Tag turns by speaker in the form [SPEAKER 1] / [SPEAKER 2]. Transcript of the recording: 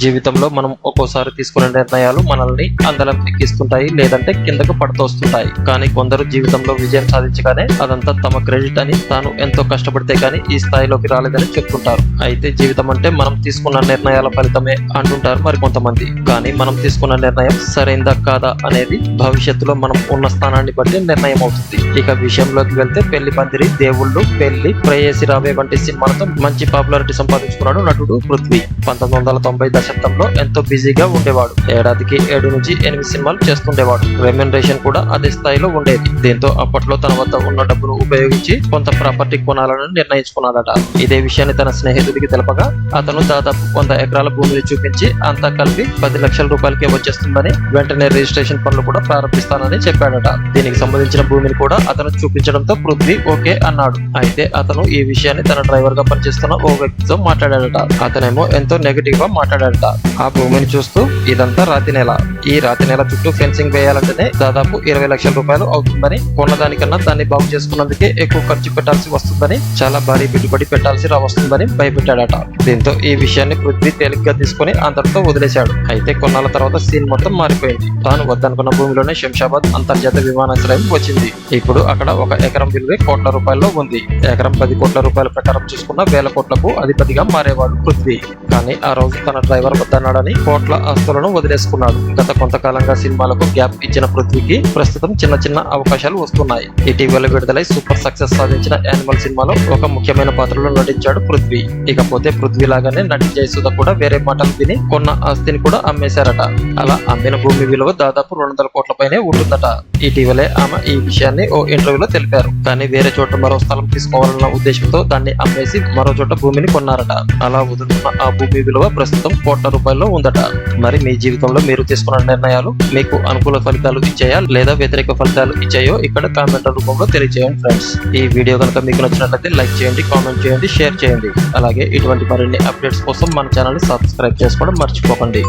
[SPEAKER 1] జీవితంలో మనం ఒక్కోసారి తీసుకునే నిర్ణయాలు మనల్ని అందలం ఎక్కిస్తుంటాయి, లేదంటే కిందకు పడుతోస్తుంటాయి. కానీ కొందరు జీవితంలో విజయం సాధించగానే అదంతా తమ క్రెడిట్ అని, తాను ఎంతో కష్టపడితే గానీ ఈ స్థాయిలోకి రాలేదని చెప్తుంటారు. అయితే జీవితం అంటే మనం తీసుకున్న నిర్ణయాల ఫలితమే అంటుంటారు మరి కొంతమంది. కానీ మనం తీసుకున్న నిర్ణయం సరైందా కాదా అనేది భవిష్యత్తులో మనం ఉన్న స్థానాన్ని బట్టి నిర్ణయం అవుతుంది. ఇక విషయంలోకి వెళ్తే పెళ్లి పందిరి, దేవుళ్ళు, పెళ్లి, ప్రేయసి రావే వంటి సినిమాలతో మంచి పాపులారిటీ సంపాదించుకున్నాడు నటుడు పృథ్వీ. 1990 దశాబ్దంలో ఎంతో బిజీగా ఉండేవాడు. ఏడాదికి 7 నుంచి 8 సినిమాలు చేస్తుండేవాడు. రెమ్యునరేషన్ కూడా అదే స్థాయిలో ఉండేది. దీంతో అప్పట్లో తన వద్ద ఉన్న డబ్బును ఉపయోగించి కొంత ప్రాపర్టీ కొనాలని నిర్ణయించుకున్నాడట. ఇదే విషయాన్ని తన స్నేహితుడికి తెలపగా అతను దాదాపు 100 ఎకరాల భూమిని చూపించి అంతా కలిపి 10 లక్షల రూపాయలకే వచ్చేస్తుందని, వెంటనే రిజిస్ట్రేషన్ పనులు కూడా ప్రారంభిస్తానని చెప్పాడట. దీనికి సంబంధించిన భూమిని కూడా అతను చూపించడంతో పృథ్వీ ఓకే అన్నాడు. అయితే అతను ఈ విషయాన్ని తన డ్రైవర్ గా పనిచేస్తున్న ఓ వ్యక్తితో మాట్లాడాడట. అతనేమో ఎంతో నెగటివ్ గా మాట్లాడాడట. ఆ భూమిని చూస్తూ ఇదంతా రాతి నేల, ఈ రాతి నేల చుట్టూ ఫెన్సింగ్ వేయాలంటేనే దాదాపు 20 లక్షల రూపాయలు అవుతుందని, కొన్నదానికన్నా దాన్ని బాగు చేసుకున్నందుకే ఎక్కువ ఖర్చు పెట్టాల్సి వస్తుందని, చాలా భారీ పెట్టుబడి పెట్టాల్సి వస్తుందని భయపెట్టాడట. దీంతో ఈ విషయాన్ని పృథ్వీ తేలిగ్గా తీసుకుని అందరితో వదిలేశాడు. అయితే కొన్నాళ్ళ తర్వాత సీన్ మొత్తం మారిపోయింది. తాను వద్దనుకున్న భూమిలోనే శంషాబాద్ అంతర్జాతీయ విమానాశ్రయం వచ్చింది. ఇప్పుడు అక్కడ ఒక ఎకరం విలువ కోట్ల రూపాయల్లో ఉంది. ఎకరం 10 కోట్ల రూపాయల ప్రకారం చూసుకున్న 1000 కోట్లకు అధిపతిగా మారేవాడు పృథ్వీ. కానీ ఆ రోజు తన డ్రైవర్ వద్దన్నాడని కోట్ల ఆస్తులను వదిలేసుకున్నాడు. గత కొంతకాలంగా సినిమాలకు గ్యాప్ ఇచ్చిన పృథ్వీకి ప్రస్తుతం చిన్న చిన్న అవకాశాలు వస్తున్నాయి. ఇటీవల విడుదలై సూపర్ సక్సెస్ సాధించిన యానిమల్ సినిమాలో ఒక ముఖ్యమైన పాత్రలో నటించాడు పృథ్వీ. ఇకపోతే పృథ్వీ లాగానే నటి జయసుధ కూడా వేరే మాటలు విని కొన్న ఆస్తిని కూడా అమ్మేశారట. అలా అమ్మిన భూమి విలువ దాదాపు 200 కోట్ల పైనే ఉంటుందట. ఇటీవలే ఆమె ఈ విషయాన్ని ఓ ఇంటర్వ్యూలో తెలిపారు. కానీ వేరే చోట మరో స్థలం తీసుకోవాలన్న ఉద్దేశంతో దాన్ని అమ్మేసి మరో చోట భూమిని కొన్నారట. అలా వదులుతున్న ఆ భూమి విలువ ప్రస్తుతం కోట్ల రూపాయల్లో ఉందట. మరి మీ జీవితంలో మీరు తీసుకున్న నిర్ణయాలు మీకు అనుకూల ఫలితాలు ఇచ్చాయా లేదా వ్యతిరేక ఫలితాలు ఇచ్చాయో ఇక్కడ కామెంట్ రూపంలో తెలియజేయండి ఫ్రెండ్స్. ఈ వీడియో కనుక మీకు నచ్చినట్లయితే లైక్ చేయండి, కామెంట్ చేయండి, షేర్ చేయండి. అలాగే ఇటువంటి మరిన్ని అప్డేట్స్ కోసం మన ఛానల్ ని సబ్స్క్రైబ్ చేసుకోవడం మర్చిపోకండి.